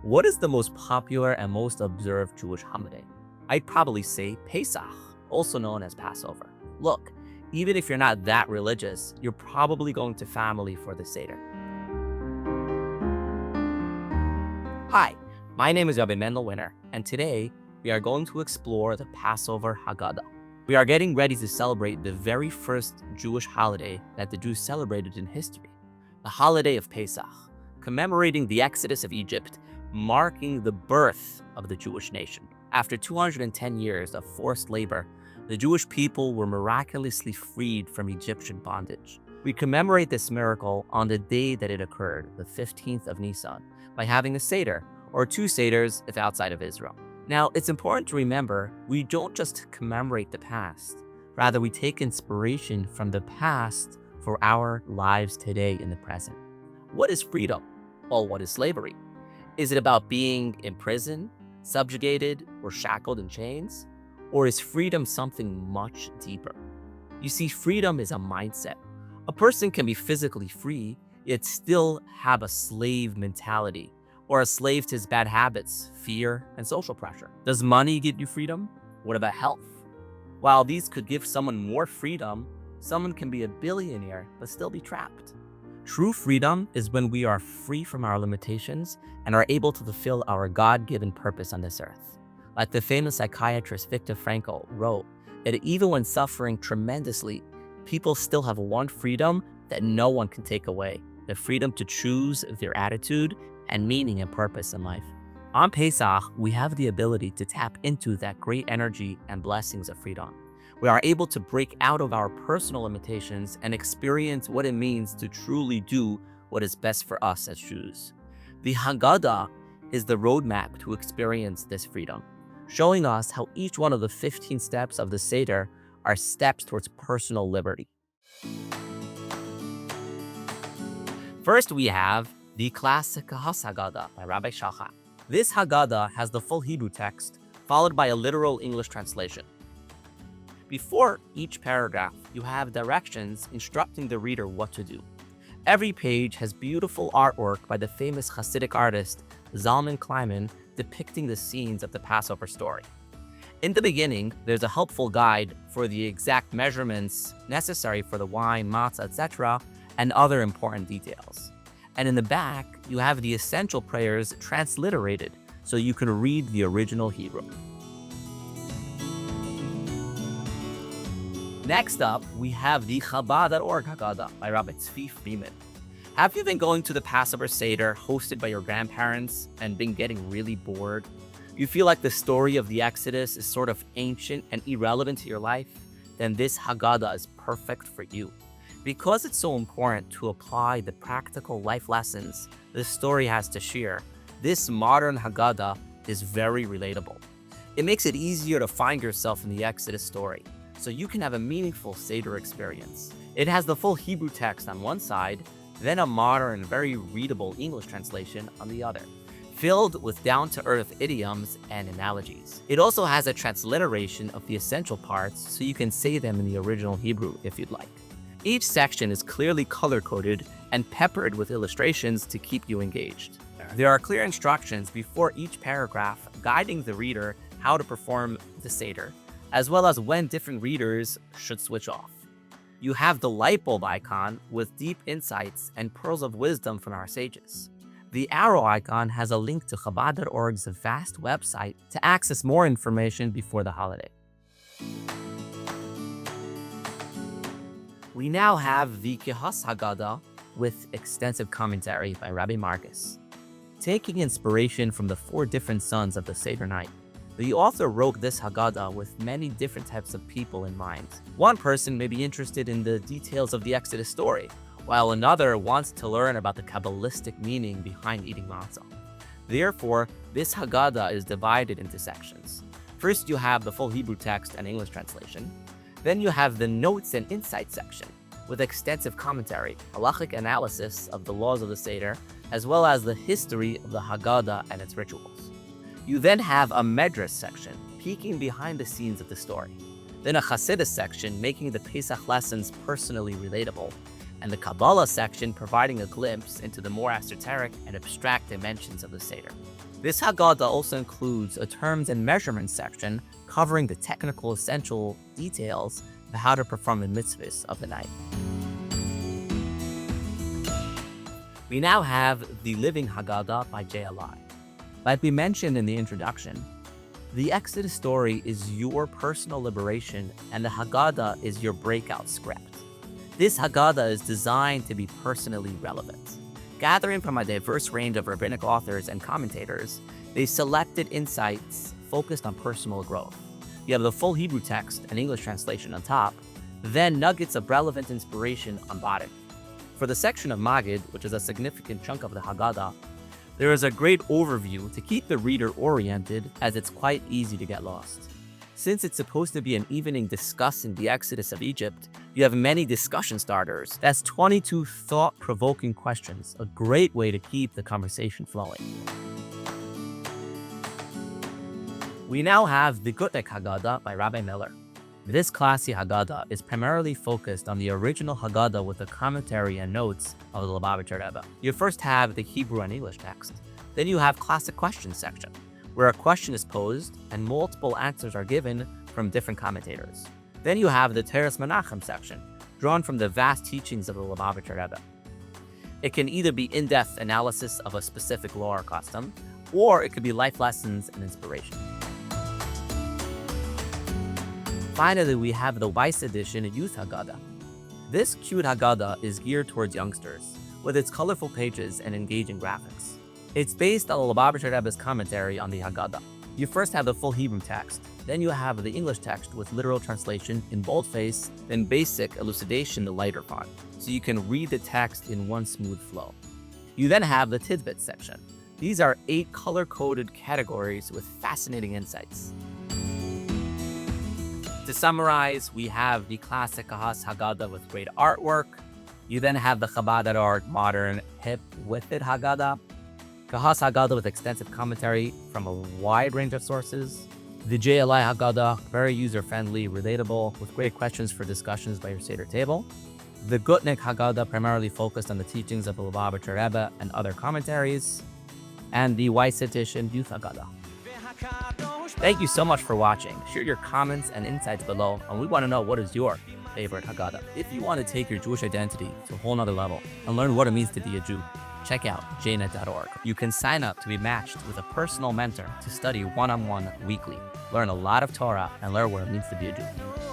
What is the most popular and most observed Jewish holiday? I'd probably say Pesach, also known as Passover. Look, even if you're not that religious, you're probably going to family for the Seder. Hi, my name is Rabbi Mendel Winter, and today we are going to explore the Passover Haggadah. We are getting ready to celebrate the very first Jewish holiday that the Jews celebrated in history, the holiday of Pesach, commemorating the Exodus of Egypt, marking the birth of the Jewish nation. After 210 years of forced labor, the Jewish people were miraculously freed from Egyptian bondage. We commemorate this miracle on the day that it occurred, the 15th of Nisan, by having a Seder, or two Seders if outside of Israel. Now, it's important to remember, we don't just commemorate the past. Rather, we take inspiration from the past for our lives today in the present. What is freedom? Well, what is slavery? Is it about being imprisoned, subjugated, or shackled in chains? Or is freedom something much deeper? You see, freedom is a mindset. A person can be physically free, yet still have a slave mentality, or a slave to his bad habits, fear, and social pressure. Does money give you freedom? What about health? While these could give someone more freedom, someone can be a billionaire but still be trapped. True freedom is when we are free from our limitations and are able to fulfill our God-given purpose on this earth. Like the famous psychiatrist Viktor Frankl wrote, that even when suffering tremendously, people still have one freedom that no one can take away, the freedom to choose their attitude and meaning and purpose in life. On Pesach, we have the ability to tap into that great energy and blessings of freedom. We are able to break out of our personal limitations and experience what it means to truly do what is best for us as Jews. The Haggadah is the roadmap to experience this freedom, showing us how each one of the 15 steps of the Seder are steps towards personal liberty. First, we have the classic Kehot Haggadah by Rabbi Shachar. This Haggadah has the full Hebrew text, followed by a literal English translation. Before each paragraph, you have directions instructing the reader what to do. Every page has beautiful artwork by the famous Hasidic artist Zalman Kleiman depicting the scenes of the Passover story. In the beginning, there's a helpful guide for the exact measurements necessary for the wine, matzah, etc., and other important details. And in the back, you have the essential prayers transliterated so you can read the original Hebrew. Next up, we have the Chabad.org Haggadah by Rabbi Tzvi Freeman. Have you been going to the Passover Seder hosted by your grandparents and been getting really bored? You feel like the story of the Exodus is sort of ancient and irrelevant to your life? Then this Haggadah is perfect for you. Because it's so important to apply the practical life lessons this story has to share, this modern Haggadah is very relatable. It makes it easier to find yourself in the Exodus story, so you can have a meaningful Seder experience. It has the full Hebrew text on one side, then a modern, very readable English translation on the other, filled with down-to-earth idioms and analogies. It also has a transliteration of the essential parts so you can say them in the original Hebrew if you'd like. Each section is clearly color-coded and peppered with illustrations to keep you engaged. There are clear instructions before each paragraph guiding the reader how to perform the Seder, as well as when different readers should switch off. You have the light bulb icon with deep insights and pearls of wisdom from our sages. The arrow icon has a link to Chabad.org's vast website to access more information before the holiday. We now have the Kehot Haggadah with extensive commentary by Rabbi Marcus. Taking inspiration from the 4 different sons of the Seder night, the author wrote this Haggadah with many different types of people in mind. One person may be interested in the details of the Exodus story, while another wants to learn about the Kabbalistic meaning behind eating matzah. Therefore, this Haggadah is divided into sections. First, you have the full Hebrew text and English translation. Then you have the Notes and Insights section, with extensive commentary, halachic analysis of the laws of the Seder, as well as the history of the Haggadah and its rituals. You then have a Medrash section, peeking behind the scenes of the story. Then a Chassidus section, making the Pesach lessons personally relatable. and the Kabbalah section providing a glimpse into the more esoteric and abstract dimensions of the Seder. This Haggadah also includes a terms and measurements section covering the technical essential details of how to perform the mitzvahs of the night. We now have the Living Haggadah by JLI. Like we mentioned in the introduction, the Exodus story is your personal liberation and the Haggadah is your breakout script. This Haggadah is designed to be personally relevant. Gathering from a diverse range of rabbinic authors and commentators, they selected insights focused on personal growth. You have the full Hebrew text and English translation on top, then nuggets of relevant inspiration on bottom. For the section of Magid, which is a significant chunk of the Haggadah, there is a great overview to keep the reader oriented as it's quite easy to get lost. Since it's supposed to be an evening discussing the Exodus of Egypt, you have many discussion starters. That's 22 thought-provoking questions, a great way to keep the conversation flowing. We now have the Gutnick Haggadah by Rabbi Miller. This classy Haggadah is primarily focused on the original Haggadah with the commentary and notes of the Lubavitcher Rebbe. You first have the Hebrew and English text. Then you have classic questions section, where a question is posed and multiple answers are given from different commentators. Then you have the Teres Menachem section, drawn from the vast teachings of the Lubavitcher Rebbe. It can either be in-depth analysis of a specific law or custom, or it could be life lessons and inspiration. Finally, we have the Weiss edition Youth Haggadah. This cute Haggadah is geared towards youngsters, with its colorful pages and engaging graphics. It's based on the Lubavitcher Rebbe's commentary on the Haggadah. You first have the full Hebrew text, then you have the English text with literal translation in boldface, then basic elucidation in lighter font, so you can read the text in one smooth flow. You then have the Tidbit section. These are 8 color-coded categories with fascinating insights. To summarize, we have the classic Kehot Haggadah with great artwork. You then have the Chabad art, modern, hip, with it Haggadah. Kehot Haggadah with extensive commentary from a wide range of sources. The JLI Haggadah, very user-friendly, relatable, with great questions for discussions by your Seder table. The Gutnick Haggadah primarily focused on the teachings of the Lubavitcher Rebbe and other commentaries. And the Weiss edition Youth Haggadah. Thank you so much for watching. Share your comments and insights below, and we want to know what is your favorite Haggadah. If you want to take your Jewish identity to a whole nother level and learn what it means to be a Jew, check out jnet.org. You can sign up to be matched with a personal mentor to study one-on-one weekly, learn a lot of Torah, and learn what it means to be a Jew.